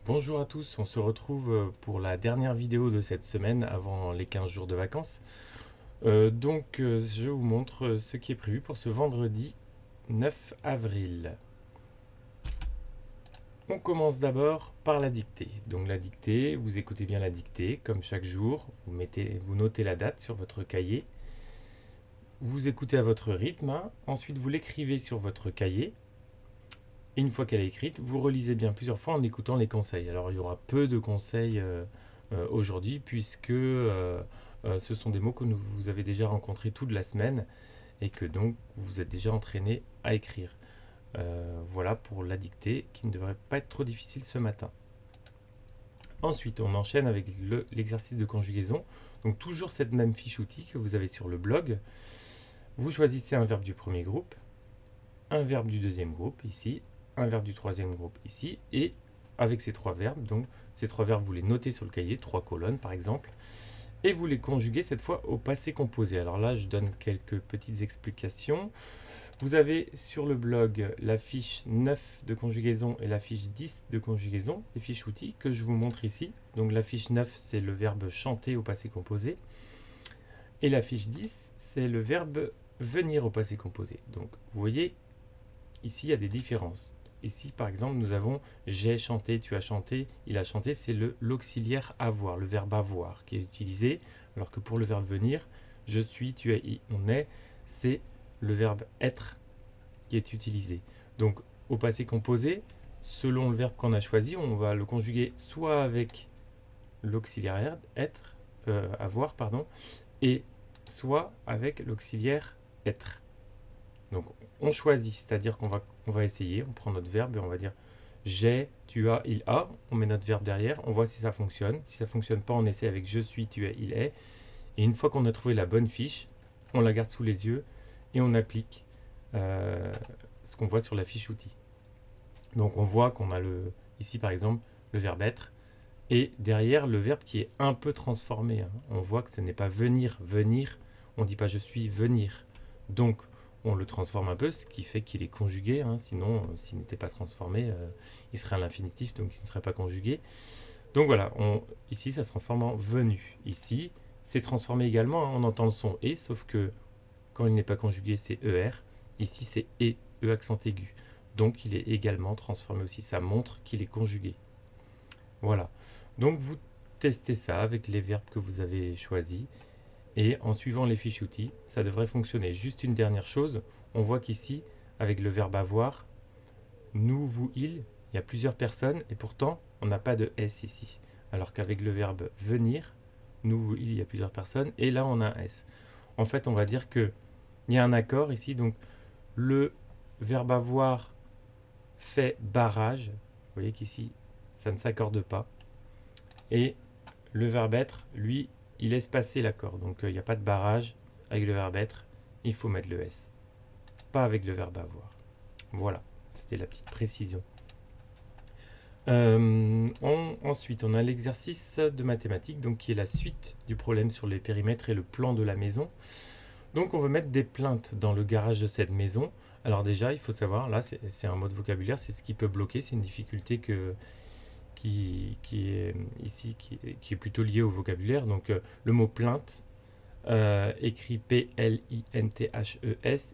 Bonjour à tous, on se retrouve pour la dernière vidéo de cette semaine avant les 15 jours de vacances. Je vous montre ce qui est prévu pour ce vendredi 9 avril. On commence d'abord par la dictée. Donc la dictée, vous écoutez bien la dictée, comme chaque jour, vous notez la date sur votre cahier, vous écoutez à votre rythme, hein. Ensuite vous l'écrivez sur votre cahier. Et une fois qu'elle est écrite, vous relisez bien plusieurs fois en écoutant les conseils. Alors il y aura peu de conseils aujourd'hui puisque ce sont des mots que vous avez déjà rencontrés toute la semaine et que donc vous êtes déjà entraîné à écrire. Voilà pour la dictée qui ne devrait pas être trop difficile ce matin. Ensuite, on enchaîne avec l'exercice de conjugaison. Donc toujours cette même fiche outil que vous avez sur le blog. Vous choisissez un verbe du premier groupe, un verbe du deuxième groupe ici, un verbe du troisième groupe ici, et avec ces trois verbes, donc ces trois verbes vous les notez sur le cahier, 3 colonnes par exemple, et vous les conjuguez cette fois au passé composé. Alors là je donne quelques petites explications. Vous avez sur le blog la fiche 9 de conjugaison et la fiche 10 de conjugaison, les fiches outils que je vous montre ici. Donc la fiche 9 c'est le verbe chanter au passé composé, et la fiche 10 c'est le verbe venir au passé composé. Donc vous voyez, ici il y a des différences. Ici par exemple nous avons j'ai chanté, tu as chanté, il a chanté, c'est l'auxiliaire avoir, le verbe avoir qui est utilisé, alors que pour le verbe venir, je suis, tu es, on est, c'est le verbe être qui est utilisé. Donc au passé composé, selon le verbe qu'on a choisi, on va le conjuguer soit avec l'auxiliaire être, avoir, pardon, et soit avec l'auxiliaire être. Donc on choisit, c'est-à-dire on va essayer, on prend notre verbe et on va dire j'ai, tu as, il a, on met notre verbe derrière, on voit si ça fonctionne. Si ça ne fonctionne pas, on essaie avec je suis, tu es, il est. Et une fois qu'on a trouvé la bonne fiche, on la garde sous les yeux et on applique euh, ce qu'on voit sur la fiche outil. Donc on voit qu'on a ici par exemple le verbe être et derrière le verbe qui est un peu transformé, hein. On voit que ce n'est pas venir, venir, on ne dit pas je suis, venir. Donc on le transforme un peu, ce qui fait qu'il est conjugué, hein. Sinon, s'il n'était pas transformé, il serait à l'infinitif, donc il ne serait pas conjugué. Donc voilà, ici ça se transforme en venu. Ici, c'est transformé également, hein. On entend le son et, sauf que quand il n'est pas conjugué, c'est ER. Ici, c'est E, E accent aigu. Donc il est également transformé aussi. Ça montre qu'il est conjugué. Voilà. Donc vous testez ça avec les verbes que vous avez choisis et en suivant les fiches outils, ça devrait fonctionner. Juste une dernière chose, on voit qu'ici, avec le verbe avoir, nous, vous, il y a plusieurs personnes et pourtant on n'a pas de S ici. Alors qu'avec le verbe venir, nous, vous, il y a plusieurs personnes et là on a un S. En fait, on va dire que il y a un accord ici, donc le verbe avoir fait barrage. Vous voyez qu'ici, ça ne s'accorde pas. Et le verbe être, lui, il laisse passer l'accord. Donc il n'y a pas de barrage avec le verbe être. Il faut mettre le S. Pas avec le verbe avoir. Voilà, c'était la petite précision. Ensuite, on a l'exercice de mathématiques, donc qui est la suite du problème sur les périmètres et le plan de la maison. Donc on veut mettre des plaintes dans le garage de cette maison. Alors déjà, il faut savoir, là c'est un mot de vocabulaire, c'est ce qui peut bloquer, c'est une difficulté qui est ici, qui est plutôt liée au vocabulaire. Donc le mot plainte, écrit P-L-I-N-T-H-E-S,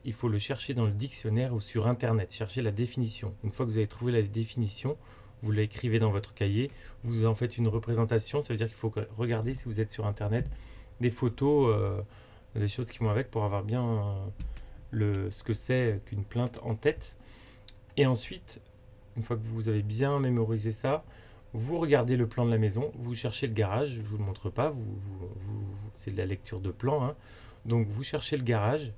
il faut le chercher dans le dictionnaire ou sur Internet, chercher la définition. Une fois que vous avez trouvé la définition, vous l'écrivez dans votre cahier, vous en faites une représentation, ça veut dire qu'il faut regarder si vous êtes sur Internet des photos, des choses qui vont avec pour avoir bien ce que c'est qu'une plainte en tête. Et ensuite, une fois que vous avez bien mémorisé ça, vous regardez le plan de la maison, vous cherchez le garage, je ne vous le montre pas, c'est de la lecture de plan, hein. Donc vous cherchez le garage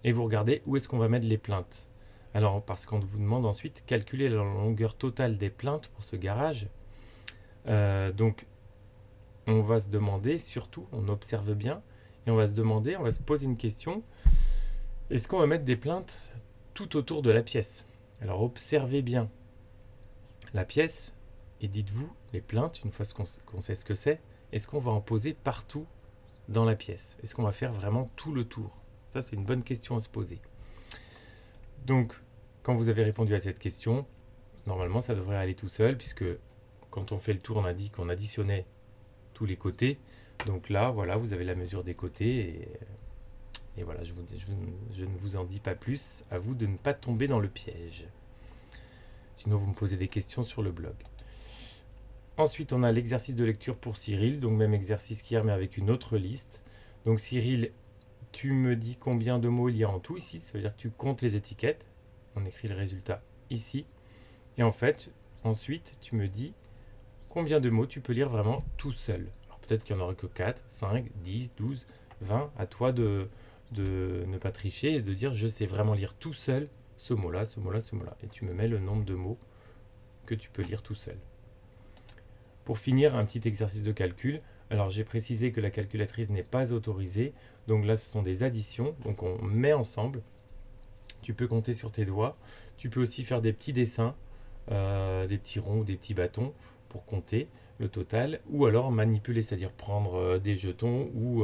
et vous regardez où est-ce qu'on va mettre les plaintes. Alors, parce qu'on vous demande ensuite calculer la longueur totale des plaintes pour ce garage. Donc, on va se demander, surtout, on observe bien, et on va se demander, on va se poser une question, est-ce qu'on va mettre des plaintes tout autour de la pièce? Alors, observez bien la pièce, et dites-vous, les plaintes, une fois qu'on sait ce que c'est, est-ce qu'on va en poser partout dans la pièce? Est-ce qu'on va faire vraiment tout le tour? Ça, c'est une bonne question à se poser. Donc, quand vous avez répondu à cette question, normalement, ça devrait aller tout seul, puisque quand on fait le tour, on a dit qu'on additionnait tous les côtés. Donc là, voilà, vous avez la mesure des côtés. Et voilà, je ne vous en dis pas plus. À vous de ne pas tomber dans le piège. Sinon, vous me posez des questions sur le blog. Ensuite, on a l'exercice de lecture pour Cyril. Donc même exercice qu'hier, mais avec une autre liste. Donc Cyril, tu me dis combien de mots il y a en tout ici. Ça veut dire que tu comptes les étiquettes. On écrit le résultat ici. Et en fait, ensuite, tu me dis combien de mots tu peux lire vraiment tout seul. Alors peut-être qu'il n'y en aura que 4, 5, 10, 12, 20. À toi de ne pas tricher et de dire je sais vraiment lire tout seul ce mot-là, ce mot-là, ce mot-là. Et tu me mets le nombre de mots que tu peux lire tout seul. Pour finir, un petit exercice de calcul. Alors j'ai précisé que la calculatrice n'est pas autorisée. Donc là, ce sont des additions. Donc on met ensemble. Tu peux compter sur tes doigts. Tu peux aussi faire des petits dessins, des petits ronds ou des petits bâtons pour compter le total. Ou alors manipuler, c'est-à-dire prendre des jetons ou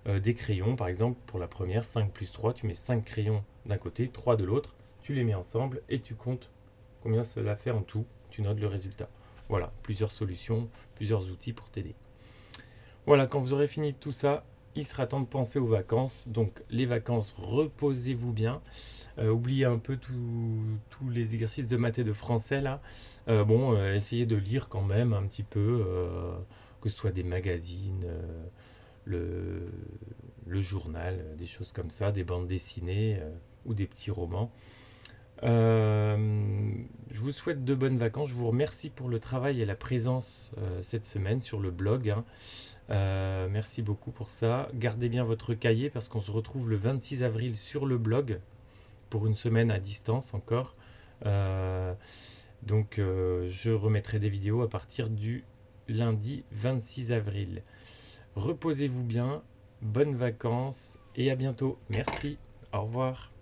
des crayons. Par exemple, pour la première, 5 plus 3, tu mets 5 crayons d'un côté, 3 de l'autre. Tu les mets ensemble et tu comptes combien cela fait en tout. Tu notes le résultat. Voilà, plusieurs solutions, plusieurs outils pour t'aider. Voilà, quand vous aurez fini tout ça, il sera temps de penser aux vacances. Donc les vacances, reposez-vous bien. Oubliez un peu tous les exercices de maths et de français là. Essayez de lire quand même un petit peu, que ce soit des magazines, le journal, des choses comme ça, des bandes dessinées ou des petits romans. Je vous souhaite de bonnes vacances. Je vous remercie pour le travail et la présence cette semaine sur le blog. Merci beaucoup pour ça. Gardez bien votre cahier parce qu'on se retrouve le 26 avril sur le blog pour une semaine à distance encore. Je remettrai des vidéos à partir du lundi 26 avril. Reposez-vous bien, bonnes vacances et à bientôt. Merci, au revoir.